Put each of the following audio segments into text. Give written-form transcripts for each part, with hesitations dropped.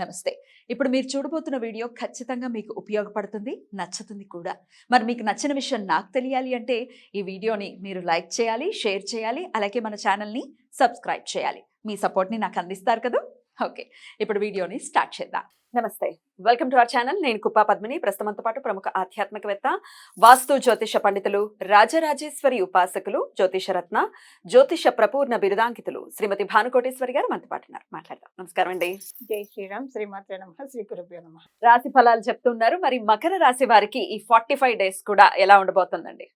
నమస్తే. ఇప్పుడు మీరు చూడబోతున్న వీడియో ఖచ్చితంగా మీకు ఉపయోగపడుతుంది, నచ్చుతుంది కూడా. మరి మీకు నచ్చిన విషయం నాకు తెలియాలి అంటే ఈ వీడియోని మీరు లైక్ చేయాలి, షేర్ చేయాలి, అలాగే మన ఛానల్‌ని సబ్స్క్రైబ్ చేయాలి. మీ సపోర్ట్‌ని నాకు అందిస్తారు కదూ! ఓకే. ఇప్పుడు వీడియోని స్టార్ట్ చేద్దాం. నమస్తే. Welcome to our channel. నేను కుప్పా పద్మిని. ప్రస్తుతంతో పాటు ప్రముఖ ఆధ్యాత్మికవేత్త, వాస్తు జ్యోతిష పండితులు, రాజరాజేశ్వరి ఉపాసకులు, జ్యోతిష రత్న, జ్యోతిష ప్రపూర్ణ బిరుదాంకితులు శ్రీమతి భానుకోటేశ్వరి గారు మనతో పాటు ఉన్నారు. మాట్లాడదాం. నమస్కారం అండి. జై శ్రీరామ్. శ్రీమాత్రే నమః. శ్రీ గురుభ్యో నమః. రాశి ఫలాలు చెప్తున్నారు. మరి మకర రాశి వారికి ఈ 45 డేస్ కూడా ఎలా ఉండబోతుందండి?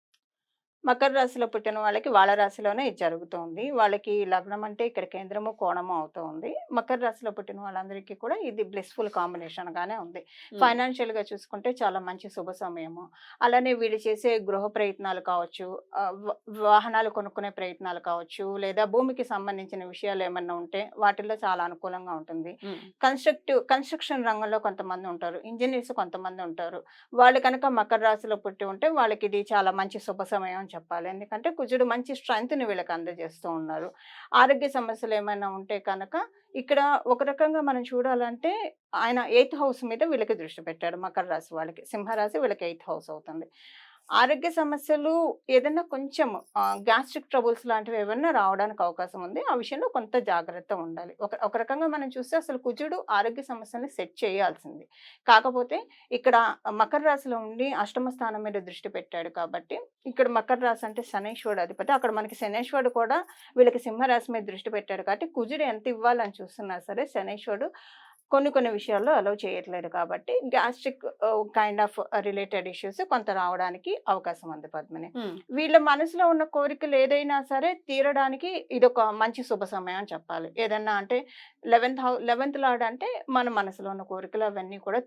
మకర రాశిలో పుట్టిన వాళ్ళకి వాళ్ళ రాశిలోనే ఇది జరుగుతుంది. వాళ్ళకి లగ్నం అంటే ఇక్కడ కేంద్రము కోణము అవుతుంది. మకర రాశిలో పుట్టిన వాళ్ళందరికీ కూడా ఇది బ్లిస్ఫుల్ కాంబినేషన్ గానే ఉంది. ఫైనాన్షియల్ గా చూసుకుంటే చాలా మంచి శుభ సమయము. అలానే వీళ్ళు చేసే గృహ ప్రయత్నాలు కావచ్చు, వాహనాలు కొనుక్కునే ప్రయత్నాలు కావచ్చు, లేదా భూమికి సంబంధించిన విషయాలు ఏమన్నా ఉంటే వాటిల్లో చాలా అనుకూలంగా ఉంటుంది. కన్స్ట్రక్షన్ రంగంలో కొంతమంది ఉంటారు, ఇంజనీర్స్ కొంతమంది ఉంటారు. వాళ్ళు కనుక మకర రాశిలో పుట్టి ఉంటే వాళ్ళకి ఇది చాలా మంచి శుభ సమయం చెప్పాలి. ఎందుకంటే కుజుడు మంచి స్ట్రెంగ్త్ ని వీళ్ళకి అందజేస్తూ ఉన్నారు. ఆరోగ్య సమస్యలు ఏమైనా ఉంటే కనుక ఇక్కడ ఒక రకంగా మనం చూడాలంటే ఆయన 8th హౌస్ మీద వీళ్ళకి దృష్టి పెట్టాడు. మకర రాశి వాళ్ళకి, సింహరాశి వీళ్ళకి 8th హౌస్ అవుతుంది. ఆరోగ్య సమస్యలు ఏదైనా కొంచెం గ్యాస్ట్రిక్ ట్రబుల్స్ లాంటివి ఏమన్నా రావడానికి అవకాశం ఉంది. ఆ విషయంలో కొంత జాగ్రత్త ఉండాలి. ఒక రకంగా మనం చూస్తే అసలు కుజుడు ఆరోగ్య సమస్యల్ని సెట్ చేయాల్సింది. కాకపోతే ఇక్కడ మకర రాశిలో ఉండి అష్టమ స్థానం మీద దృష్టి పెట్టాడు కాబట్టి ఇక్కడ మకర రాశి అంటే శనీశ్వరుడు అధిపతి. అక్కడ మనకి శనీశ్వరుడు కూడా వీళ్ళకి సింహరాశి మీద దృష్టి పెట్టాడు కాబట్టి కుజుడు ఎంత ఇవ్వాలని చూస్తున్నా సరే శనీశ్వరుడు కొన్ని విషయాల్లో అలౌ చేయట్లేదు కాబట్టి gastric kind of related issues కొంత రావడానికి అవకాశం ఉంది పద్మిని. వీళ్ళ మనసులో ఉన్న కోరికలు ఏదైనా సరే తీరడానికి ఇదొక మంచి శుభ సమయం అని చెప్పాలి. ఏదన్నా అంటే 11th లార్డ్ అంటే మన మనసులో ఉన్న కోరికలు అవన్నీ కూడా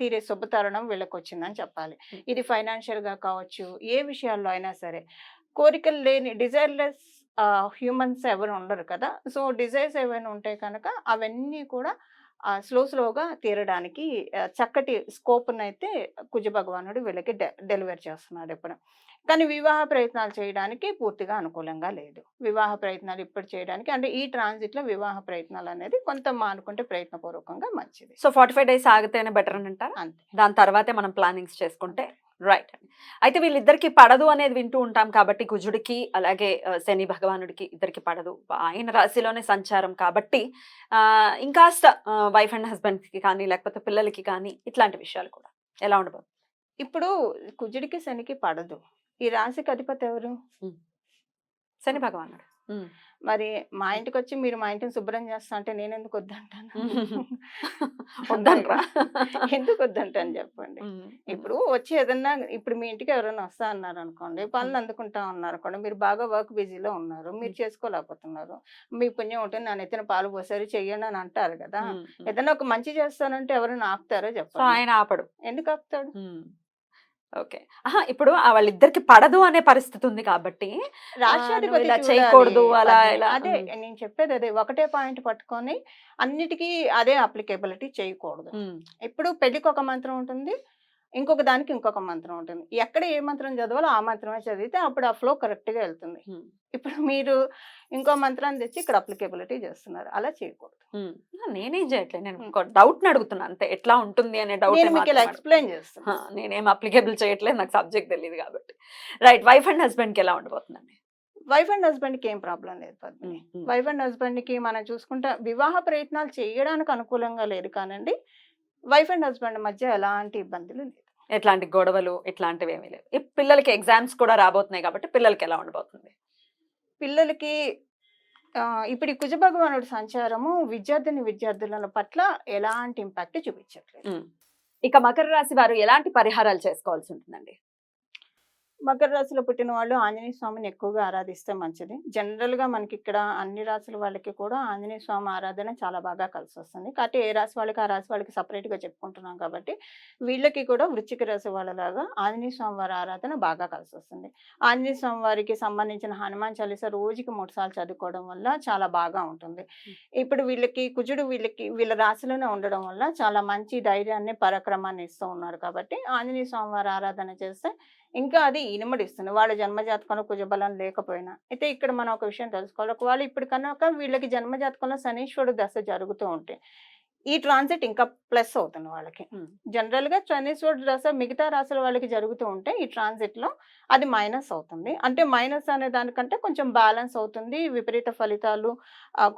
తీరే శుభ తరుణం వీళ్ళకి వచ్చిందని చెప్పాలి. ఇది ఫైనాన్షియల్ గా కావచ్చు, ఏ విషయాల్లో అయినా సరే కోరికలు లేని డిజైర్లెస్ హ్యూమన్స్ ఎవరు ఉండరు కదా. సో డిజైర్స్ ఏవైనా ఉంటే కనుక అవన్నీ కూడా స్లోగా తీరడానికి చక్కటి స్కోప్నైతే కుజ భగవానుడు వీళ్ళకి డెలివర్ చేస్తున్నాడు ఇప్పుడు. కానీ వివాహ ప్రయత్నాలు చేయడానికి పూర్తిగా అనుకూలంగా లేదు. వివాహ ప్రయత్నాలు ఇప్పుడు చేయడానికి అంటే ఈ ట్రాన్సిట్లో వివాహ ప్రయత్నాలు అనేది కొంత మానుకుంటే ప్రయత్నపూర్వకంగా మంచిది. సో 45 డేస్ ఆగితేనే బెటర్ అని అంటారా? అంతే. దాని తర్వాతే మనం ప్లానింగ్స్ చేసుకుంటే రైట్ అండి. అయితే వీళ్ళిద్దరికి పడదు అనేది వింటూ ఉంటాం కాబట్టి కుజుడికి అలాగే శని భగవానుడికి ఇద్దరికి పడదు. ఆయన రాశిలోనే సంచారం కాబట్టి ఇంకాస్త వైఫ్ అండ్ హస్బెండ్ కి కానీ లేకపోతే పిల్లలకి కానీ ఇట్లాంటి విషయాలు కూడా ఎలా ఉండబోతుంది? ఇప్పుడు కుజుడికి శనికి పడదు. ఈ రాశికి అధిపతి ఎవరు? శని భగవానుడు. మరి మా ఇంటికి వచ్చి మీరు మా ఇంటిని శుభ్రం చేస్తా అంటే నేను ఎందుకు వద్దంటాను? వద్దంటారా? ఎందుకు వద్దంటాను చెప్పండి. ఇప్పుడు వచ్చి ఏదన్నా ఇప్పుడు మీ ఇంటికి ఎవరైనా వస్తా అన్నారు అనుకోండి, పనులు అందుకుంటా ఉన్నారు అనుకోండి, మీరు బాగా వర్క్ బిజీలో ఉన్నారు, మీరు చేసుకోలేకపోతున్నారు, మీ పుణ్యం ఉంటుంది నా నెత్తిన పాలు పోసారు చెయ్యండి అని అంటారు కదా. ఏదైనా ఒక మంచి చేస్తానంటే ఎవరైనా ఆపుతారో చెప్పండి. ఆయన ఆపడు. ఎందుకు ఆపుతాడు? ఓకే. ఇప్పుడు వాళ్ళిద్దరికి పడదు అనే పరిస్థితి ఉంది కాబట్టి రాష్ట్రాధిపతి ఇలా చేయకూడదు అలా ఇలా. అదే నేను చెప్పేది అదే. ఒకటే పాయింట్ పట్టుకొని అన్నిటికీ అదే అప్లికేబిలిటీ చేయకూడదు. ఇప్పుడు పెళ్లికి ఒక మంత్రం ఉంటుంది, ఇంకొక దానికి ఇంకొక మంత్రం ఉంటుంది. ఎక్కడ ఏ మంత్రం చదవాలో ఆ మంత్రమే చదివితే అప్పుడు ఆ ఫ్లో కరెక్ట్ గా వెళ్తుంది. ఇప్పుడు మీరు ఇంకో మంత్రాన్ని తెచ్చి ఇక్కడ అప్లికేబిలిటీ చేస్తున్నారు, అలా చేయకూడదు. నేనేం చేయట్లేదు, నేను డౌట్ అడుగుతున్నా అంతే. ఎట్లా ఉంటుంది అనే డౌట్ నేను మీకు ఇలా ఎక్స్ప్లెయిన్ చేస్తాను. నేనేం అప్లికేబుల్ చేయట్లేదు, నాకు సబ్జెక్ట్ తెలియదు కాబట్టి. రైట్. వైఫ్ అండ్ హస్బెండ్ కి ఎలా ఉండబోతుందండి? వైఫ్ అండ్ హస్బెండ్ కి ఏం ప్రాబ్లం లేదు పద్మిని. వైఫ్ అండ్ హస్బెండ్ కి మనం చూసుకుంటే వివాహ ప్రయత్నాలు చేయడానికి అనుకూలంగా లేదు కానండి, వైఫ్ అండ్ హస్బెండ్ మధ్య ఎలాంటి ఇబ్బందులు లేదు, ఎట్లాంటి గొడవలు ఇట్లాంటివి ఏమీ లేవు. ఈ పిల్లలకి ఎగ్జామ్స్ కూడా రాబోతున్నాయి కాబట్టి పిల్లలకి ఎలా ఉండబోతుంది? పిల్లలకి ఇప్పుడు ఈ కుజ భగవానుడి సంచారము విద్యార్థుల పట్ల ఎలాంటి ఇంపాక్ట్ చూపించట్లేదు. ఇక మకర రాశి వారు ఎలాంటి పరిహారాలు చేసుకోవాల్సి ఉంటుందండి? మకర రాశిలో పుట్టిన వాళ్ళు ఆంజనేయ స్వామిని ఎక్కువగా ఆరాధిస్తే మంచిది. జనరల్ గా మనకి ఇక్కడ అన్ని రాశుల వాళ్ళకి కూడా ఆంజనేయ స్వామి ఆరాధన చాలా బాగా కలిసి వస్తుంది. కాబట్టి ఏ రాశి వాళ్ళకి ఆ రాశి వాళ్ళకి సపరేట్ గా చెప్పుకుంటున్నాం కాబట్టి వీళ్ళకి కూడా వృశ్చిక రాశి వాళ్ళలాగా ఆంజనేయ స్వామి వారి ఆరాధన బాగా కలిసి వస్తుంది. ఆంజనేయ స్వామి వారికి సంబంధించిన హనుమాన్ చాలీసా రోజుకి 3 సార్లు చదువుకోవడం వల్ల చాలా బాగా ఉంటుంది. ఇప్పుడు వీళ్ళకి కుజుడు వీళ్ళ రాశిలోనే ఉండడం వల్ల చాలా మంచి ధైర్యాన్ని పరాక్రమాన్ని ఇస్తూ ఉన్నారు కాబట్టి ఆంజనేయ స్వామి వారి ఆరాధన చేస్తే ఇంకా అది ఇనుమడిస్తుంది. వాళ్ళ జన్మజాతకంలో కుజబలం లేకపోయినా. అయితే ఇక్కడ మనం ఒక విషయం తెలుసుకోవాలి. ఒకవేళ ఇప్పుడు కనుక వీళ్ళకి జన్మజాతకంలో శనీశ్వరుడు దశ జరుగుతూ ఉంటే ఈ ట్రాన్సిట్ ఇంకా ప్లస్ అవుతుంది వాళ్ళకి. జనరల్ గా శనీశ్వరుడు దశ మిగతా రాశుల వాళ్ళకి జరుగుతూ ఉంటే ఈ ట్రాన్సిట్ లో అది మైనస్ అవుతుంది. అంటే మైనస్ అనే దానికంటే కొంచెం బ్యాలెన్స్ అవుతుంది. విపరీత ఫలితాలు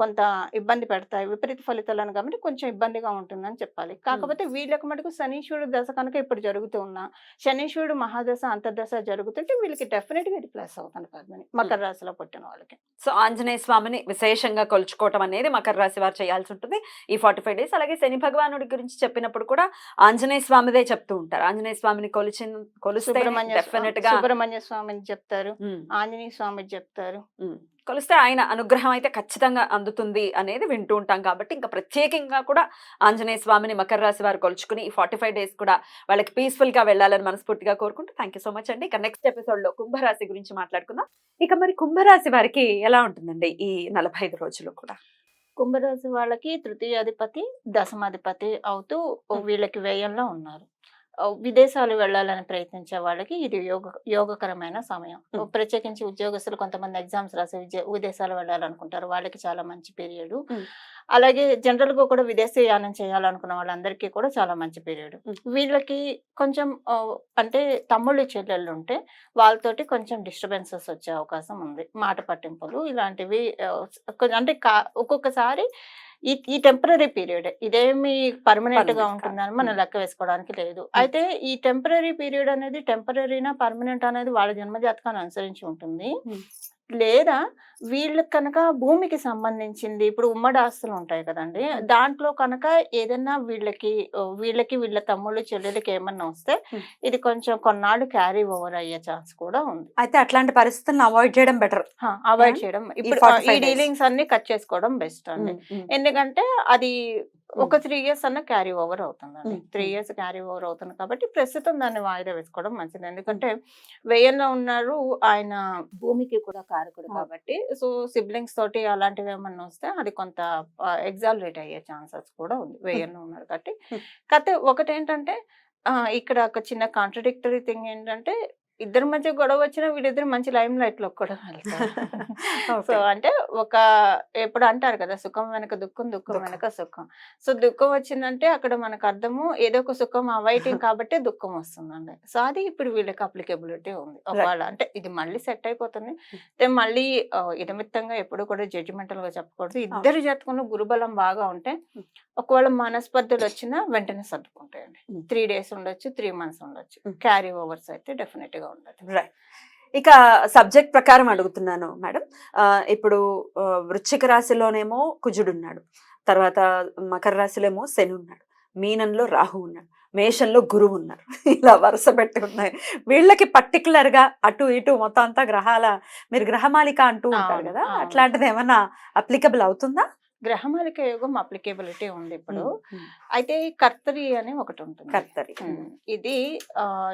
కొంత ఇబ్బంది పెడతాయి. విపరీత ఫలితాలను కాబట్టి కొంచెం ఇబ్బందిగా ఉంటుందని చెప్పాలి. కాకపోతే వీళ్ళకి మటుకు శనీశ్వరుడు దశ కనుక ఇప్పుడు జరుగుతూ ఉన్నా, శనీశ్వరుడు మహాదశ అంతర్దశ జరుగుతుంటే వీళ్ళకి డెఫినెట్ గా ఇది ప్లస్ అవుతుంది పద్మిని, మకర రాశిలో పుట్టిన వాళ్ళకి. సో ఆంజనేయ స్వామిని విశేషంగా కొలుచుకోవటం అనేది మకర రాశి వారు చేయాల్సి ఉంటుంది ఈ 45 డేస్. అలాగే శని భగవానుడి గురించి చెప్పినప్పుడు కూడా ఆంజనేయ స్వామిదే చెప్తూ ఉంటారు. ఆంజనేయ స్వామిని కొలిస్తే డెఫినెట్ గా సుబ్రహ్మణ్య స్వామిని చెప్తారు, ఆంజనేయ స్వామిని చెప్తారు. కొలిస్తే ఆయన అనుగ్రహం అయితే ఖచ్చితంగా అందుతుంది అనేది వింటూ ఉంటాం. కాబట్టి ఇంకా ప్రత్యేకంగా కూడా ఆంజనేయ స్వామిని మకర రాశి వారు కొలుచుకుని ఈ 45 డేస్ కూడా వాళ్ళకి పీస్ఫుల్ గా వెళ్ళాలని మనస్ఫూర్తిగా కోరుకుంటూ థ్యాంక్ యూ సో మచ్ అండి. ఇక నెక్స్ట్ ఎపిసోడ్ లో కుంభరాశి గురించి మాట్లాడుకుందాం. ఇక మరి కుంభరాశి వారికి ఎలా ఉంటుందండి ఈ 45 రోజులు కూడా? కుంభరాశి వాళ్ళకి తృతీయాధిపతి దశమాధిపతి అవుతూ వీళ్ళకి వ్యయంలో ఉన్నారు. విదేశాలు వెళ్ళాలని ప్రయత్నించే వాళ్ళకి ఇది యోగకరమైన సమయం. ప్రత్యేకించి ఉద్యోగస్తులు కొంతమంది ఎగ్జామ్స్ రాసి విదేశాలు వెళ్ళాలనుకుంటారు, వాళ్ళకి చాలా మంచి పీరియడ్. అలాగే జనరల్ గా కూడా విదేశీ యానం చేయాలనుకున్న వాళ్ళందరికీ కూడా చాలా మంచి పీరియడ్. వీళ్ళకి కొంచెం అంటే తమ్ముళ్ళు చెల్లెళ్ళు ఉంటే వాళ్ళతోటి కొంచెం డిస్టర్బెన్సెస్ వచ్చే అవకాశం ఉంది. మాట పట్టింపులు ఇలాంటివి అంటే ఒక్కొక్కసారి ఈ టెంపరరీ పీరియడ్, ఇదేమి పర్మనెంట్ గా ఉంటుందని మనం లెక్క వేసుకోవడానికి లేదు. అయితే ఈ టెంపరరీ పీరియడ్ అనేది టెంపరరీనా పర్మనెంట్ అనేది వాళ్ళ జన్మజాతకాన్ని అనుసరించి ఉంటుంది. లేదా వీళ్ళకి కనుక భూమికి సంబంధించింది, ఇప్పుడు ఉమ్మడి ఆస్తులు ఉంటాయి కదండి, దాంట్లో కనుక ఏదైనా వీళ్ళకి వీళ్ళ తమ్ముళ్ళు చెల్లెలకి ఏమన్నా వస్తే ఇది కొంచెం కొన్నాళ్ళు క్యారీ ఓవర్ అయ్యే ఛాన్స్ కూడా ఉంది. అయితే అట్లాంటి పరిస్థితులను అవాయిడ్ చేయడం బెటర్. అవాయిడ్ చేయడం, ఇప్పుడు ఈ డీలింగ్స్ అన్ని కట్ చేసుకోవడం బెస్ట్ అండి. ఎందుకంటే అది ఒక 3 years అన్న క్యారీ ఓవర్ అవుతుందండి. 3 years క్యారీ ఓవర్ అవుతుంది కాబట్టి ప్రస్తుతం దాన్ని వాయిదా వేసుకోవడం మంచిది. ఎందుకంటే వ్యయంలో ఉన్నారు, ఆయన భూమికి కూడా కారకుడు కాబట్టి. సో సిబ్లింగ్స్ తోటి అలాంటివి ఏమన్నా వస్తే అది కొంత ఎగ్జాలరేట్ అయ్యే ఛాన్సెస్ కూడా ఉంది. వ్యయంలో ఉన్నారు కాబట్టి. కాకపోతే ఒకటేంటంటే ఇక్కడ ఒక చిన్న కాంట్రడిక్టరీ థింగ్ ఏంటంటే, ఇద్దరి మధ్య గొడవ వచ్చినా వీళ్ళిద్దరు మంచి లైమ్ లైట్ లో కూడా వెళ్తారు. సో అంటే ఎప్పుడు అంటారు కదా, సుఖం వెనక దుఃఖం, దుఃఖం వెనక సుఖం. సో దుఃఖం వచ్చిందంటే అక్కడ మనకు అర్థము ఏదో ఒక సుఖం అవైటింగ్ కాబట్టి దుఃఖం వస్తుందండి. సో అది ఇప్పుడు వీళ్ళకి అప్లికేబిలిటీ ఉంది. ఒకవేళ అంటే ఇది మళ్ళీ సెట్ అయిపోతుంది. మళ్ళీ ఇదమిత్తంగా ఎప్పుడు కూడా జడ్జిమెంటల్ గా చెప్పకూడదు. ఇద్దరు జాతకంలో గురుబలం బాగా ఉంటే ఒకవేళ మనస్పర్ధలు వచ్చినా వెంటనే సర్దుకుంటాయండి. 3 days ఉండొచ్చు, 3 months ఉండొచ్చు. క్యారీ ఓవర్స్ అయితే డెఫినెట్ గా ఉండదు. ఇక సబ్జెక్ట్ ప్రకారం అడుగుతున్నాను మేడం. ఇప్పుడు వృశ్చిక రాశిలోనేమో కుజుడు ఉన్నాడు, తర్వాత మకర రాశిలో ఏమో శని ఉన్నాడు, మీనంలో రాహు ఉన్నాడు, మేషంలో గురువు ఉన్నారు. ఇలా వరుస పెట్టి ఉన్నాయి. వీళ్ళకి పర్టికులర్ గా అటు ఇటు మొత్తం అంతా మీరు గ్రహమాలిక అంటూ ఉంటారు కదా, అట్లాంటిది ఏమన్నా అప్లికబుల్ అవుతుందా? గ్రహమాలిక యోగం అప్లికేబిలిటీ ఉంది ఇప్పుడు. అయితే కర్తరి అని ఒకటి ఉంటుంది. కర్తరి ఇది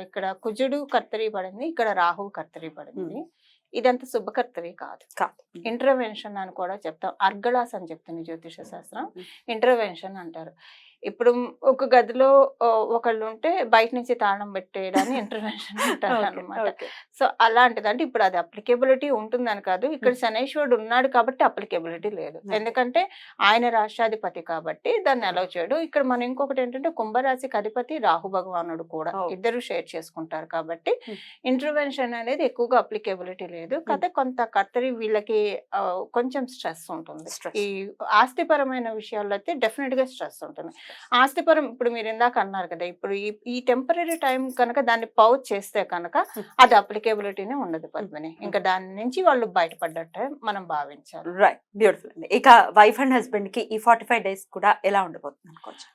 ఇక్కడ కుజుడు కర్తరి పడింది, ఇక్కడ రాహు కర్తరి పడింది. ఇదంతా శుభకర్తరి కాదు. ఇంటర్వెన్షన్ అని కూడా చెప్తాం. అర్గళాస్ అని చెప్తుంది జ్యోతిష శాస్త్రం. ఇంటర్వెన్షన్ అంటారు. ఇప్పుడు ఒక గదిలో ఒకళ్ళు ఉంటే బయట నుంచి తాళం పెట్టేయడాన్ని ఇంటర్వెన్షన్ అంటారు అనమాట. సో అలాంటిది అంటే ఇప్పుడు అది అప్లికేబిలిటీ ఉంటుందని కాదు, ఇక్కడ శనీశ్వరుడు ఉన్నాడు కాబట్టి అప్లికేబిలిటీ లేదు. ఎందుకంటే ఆయన రాష్ట్రాధిపతి కాబట్టి దాన్ని అలౌ చేయడు. ఇక్కడ మనం ఇంకొకటి ఏంటంటే కుంభరాశికి అధిపతి రాహు భగవానుడు కూడా, ఇద్దరు షేర్ చేసుకుంటారు కాబట్టి ఇంటర్వెన్షన్ అనేది ఎక్కువగా అప్లికేబిలిటీ లేదు. కాకపోతే కొంత కర్తరి వీళ్ళకి కొంచెం స్ట్రెస్ ఉంటుంది. ఈ ఆస్తిపరమైన విషయాల్లో అయితే డెఫినెట్ గా స్ట్రెస్ ఉంటుంది. ఆస్తిపరం ఇప్పుడు మీరు ఇందాక అన్నారు కదా, ఇప్పుడు ఈ టెంపరరీ టైం కనుక దాన్ని పౌచ్ చేస్తే కనుక అది అప్లికేబిలిటీనే ఉండదు పద్మిని. ఇంకా దాని నుంచి వాళ్ళు బయటపడ్డట్టే మనం భావించాలి. రైట్, బ్యూటిఫుల్ అండి. ఇక వైఫ్ అండ్ హస్బెండ్ కి ఈ 45 days కూడా ఎలా ఉండబోతుంది అనుకోవచ్చు?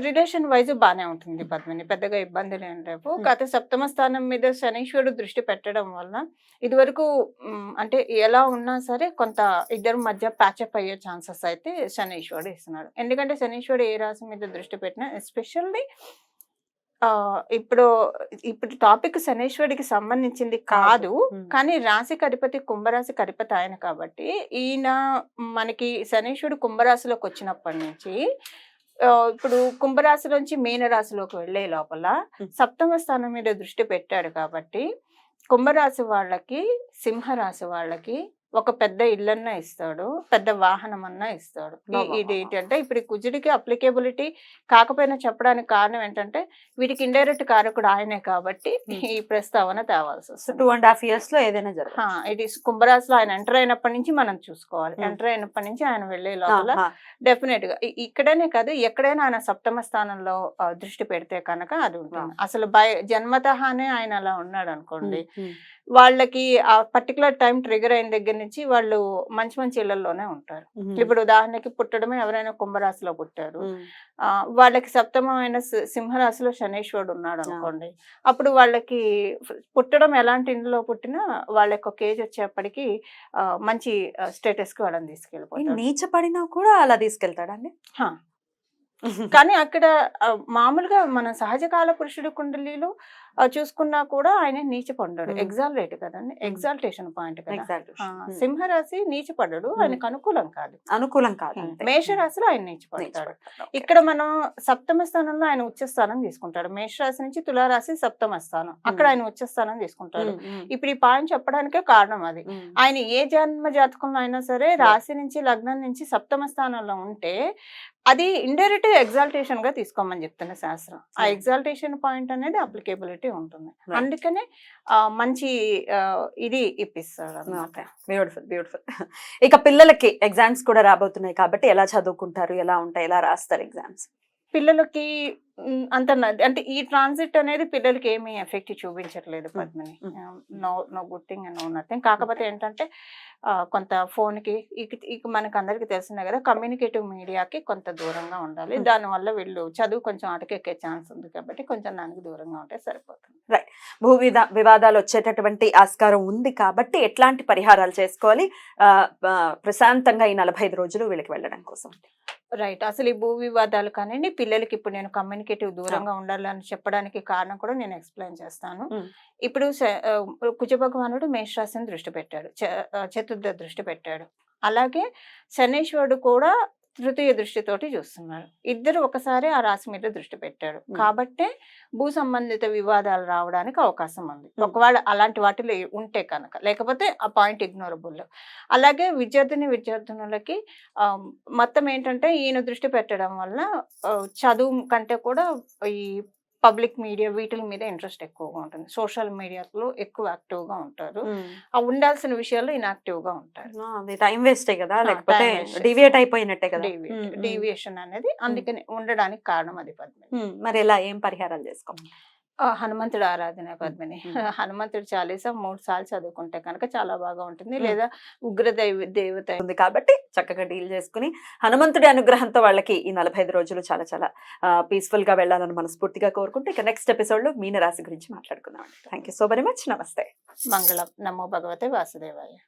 రిలేషన్ వైజ్ బానే ఉంటుంది పద్మిని, పెద్దగా ఇబ్బందులు ఏం లేవు. కాకపోతే సప్తమ స్థానం మీద శనీశ్వరుడు దృష్టి పెట్టడం వల్ల ఇదివరకు అంటే ఎలా ఉన్నా సరే కొంత ఇద్దరి మధ్య ప్యాచప్ అయ్యే ఛాన్సెస్ అయితే శనీశ్వరుడు ఇస్తున్నాడు. ఎందుకంటే శనీశ్వరుడు ఏ రాశి మీద దృష్టి పెట్టినా, ఎస్పెషల్లీ ఇప్పుడు టాపిక్ శనీశ్వరుడికి సంబంధించింది కాదు, కానీ రాశికి అధిపతి కుంభరాశికి అధిపతి ఆయన కాబట్టి ఈయన మనకి శనీశ్వరుడు కుంభరాశిలోకి వచ్చినప్పటి నుంచి ఇప్పుడు కుంభరాశిలోంచి మీనరాశిలోకి వెళ్లే లోపల సప్తమ స్థానం మీద దృష్టి పెట్టాడు కాబట్టి కుంభరాశి వాళ్ళకి, సింహరాశి వాళ్ళకి, ఒక పెద్ద ఇల్లన్నా ఇస్తాడు, పెద్ద వాహనం అన్నా ఇస్తాడు. ఇది ఏంటంటే ఇప్పుడు ఈ కుజుడికి అప్లికేబిలిటీ కాకపోయినా చెప్పడానికి కారణం ఏంటంటే వీటికి ఇండైరెక్ట్ కారకుడు ఆయనే కాబట్టి ఈ ప్రస్తావన తేవాల్సి సో వస్తుంది. 2.5 years లో ఏదైనా జరగదు. ఇది కుంభరాశిలో ఆయన ఎంటర్ అయినప్పటి నుంచి మనం చూసుకోవాలి. ఎంటర్ అయినప్పటి నుంచి ఆయన వెళ్లే లోపల డెఫినెట్ గా ఇక్కడనే కాదు ఎక్కడైనా ఆయన సప్తమ స్థానంలో దృష్టి పెడితే కనుక అది ఉంటుంది. అసలు జన్మతహానే ఆయన అలా ఉన్నాడు అనుకోండి, వాళ్ళకి ఆ పర్టికులర్ టైం ట్రిగర్ అయిన దగ్గర నుంచి వాళ్ళు మంచి మంచి ఇళ్లలోనే ఉంటారు. ఇప్పుడు ఉదాహరణకి పుట్టడమే ఎవరైనా కుంభరాశిలో పుట్టారు, వాళ్ళకి సప్తమమైన సింహరాశిలో శనీశ్వరుడు ఉన్నాడు అనుకోండి, అప్పుడు వాళ్ళకి పుట్టడం ఎలాంటి ఇంట్లో పుట్టినా వాళ్ళకి ఒక ఏజ్ వచ్చేప్పటికి మంచి స్టేటస్ కి వాళ్ళని తీసుకెళ్ళిపోతారు. నీచ పడినా కూడా అలా తీసుకెళ్తాడండి. కానీ అక్కడ మామూలుగా మన సహజ కాల పురుషుడి కుండలిలో చూసుకున్నా కూడా ఆయన నీచపడ్డాడు. ఎగ్జాల్రేట్ కదండి, ఎగ్జాల్టేషన్ పాయింట్ కదా. సింహరాశి నీచపడ్డాడు, ఆయనకు అనుకూలం కాదు. అనుకూలం కాదు. మేషరాశిలో ఆయన నీచపడతాడు. ఇక్కడ మనం సప్తమ స్థానంలో ఆయన ఉచ్చస్థానం తీసుకుంటాడు. మేషరాశి నుంచి తులారాశి సప్తమ స్థానం, అక్కడ ఆయన ఉచ్చస్థానం తీసుకుంటాడు. ఇప్పుడు ఈ పాయింట్ చెప్పడానికే కారణం అది. ఆయన ఏ జన్మ జాతకంలో అయినా సరే రాశి నుంచి లగ్నం నుంచి సప్తమ స్థానంలో ఉంటే అది ఇండైరెక్ట్ ఎగ్జాల్టేషన్ గా తీసుకోమని చెప్తున్న శాస్త్రం. ఆ ఎగ్జాల్టేషన్ పాయింట్ అనేది అప్లికేబిలిటీ ఉంటుంది. అందుకనే మంచి ఇది ఇప్పిస్తాడు అన్నమాట. Beautiful beautiful. ఇక పిల్లలకి ఎగ్జామ్స్ కూడా రాబోతున్నాయి కాబట్టి ఎలా చదువుకుంటారు, ఎలా ఉంటాయి, ఎలా రాస్తారు ఎగ్జామ్స్? పిల్లలకి అంత అంటే ఈ ట్రాన్సిట్ అనేది పిల్లలకి ఏమీ ఎఫెక్ట్ చూపించట్లేదు Padmini. No good thing and no nothing. కాకపోతే ఏంటంటే కొంత ఫోన్కి ఇక మనకు అందరికి తెలిసిందే కదా, కమ్యూనికేటివ్ మీడియాకి కొంత దూరంగా ఉండాలి. దానివల్ల వీళ్ళు చదువు కొంచెం అటకెక్కే ఛాన్స్ ఉంది కాబట్టి కొంచెం దానికి దూరంగా ఉంటే సరిపోతుంది. రైట్. భూ వివాదాలు వచ్చేటటువంటి ఆస్కారం ఉంది కాబట్టి ఎట్లాంటి పరిహారాలు చేసుకోవాలి ప్రశాంతంగా ఈ 45 రోజులు వీళ్ళకి వెళ్ళడం కోసం? రైట్. అసలు ఈ భూ వివాదాలు కానివ్వండి, పిల్లలకి ఇప్పుడు నేను కమ్యూనికేటివ్ దూరంగా ఉండాలని చెప్పడానికి కారణం కూడా నేను ఎక్స్ప్లెయిన్ చేస్తాను. ఇప్పుడు కుజ భగవానుడు మేషరాశిని దృష్టి పెట్టాడు, చతుర్థ దృష్టి పెట్టాడు. అలాగే శనీశ్వరుడు కూడా తృతీయ దృష్టితోటి చూస్తున్నాడు. ఇద్దరు ఒకసారి ఆ రాశి మీద దృష్టి పెట్టాడు కాబట్టి భూ సంబంధిత వివాదాలు రావడానికి అవకాశం ఉంది, ఒకవేళ అలాంటి వాటిలో ఉంటే కనుక. లేకపోతే ఆ పాయింట్ ఇగ్నోరబుల్. అలాగే విద్యార్థులకి మొత్తం ఏంటంటే ఈయన దృష్టి పెట్టడం వల్ల చదువు కంటే కూడా ఈ పబ్లిక్ మీడియా వీటి మీద ఇంట్రెస్ట్ ఎక్కువగా ఉంటుంది. సోషల్ మీడియాలో ఎక్కువ యాక్టివ్ గా ఉంటారు. ఉండాల్సిన విషయాల్లో ఇన్యాక్టివ్ గా ఉంటారు. టైం వేస్టే కదా, లేకపోతే డివియేట్ అయిపోయినట్టే కదా. డీవియేషన్ అనేది అందుకని ఉండడానికి కారణం అది పద్మిని. మరి ఎలా ఏం పరిహారాలు చేసుకోవాలి? హనుమంతుడు ఆరాధన పద్మిని. హనుమంతుడు చాలీసా 3 సార్లు చదువుకుంటే కనుక చాలా బాగా ఉంటుంది. లేదా ఉగ్ర దేవత ఉంది కాబట్టి చక్కగా డీల్ చేసుకుని హనుమంతుడి అనుగ్రహంతో వాళ్ళకి ఈ 45 రోజులు చాలా చాలా పీస్ఫుల్ గా వెళ్ళాలని మనస్ఫూర్తిగా కోరుకుంటే ఇక నెక్స్ట్ ఎపిసోడ్ లో మీనరాశి గురించి మాట్లాడుకుందాం. Thank you so very much. నమస్తే. మంగళం. నమో భగవతే వాసుదేవాయ.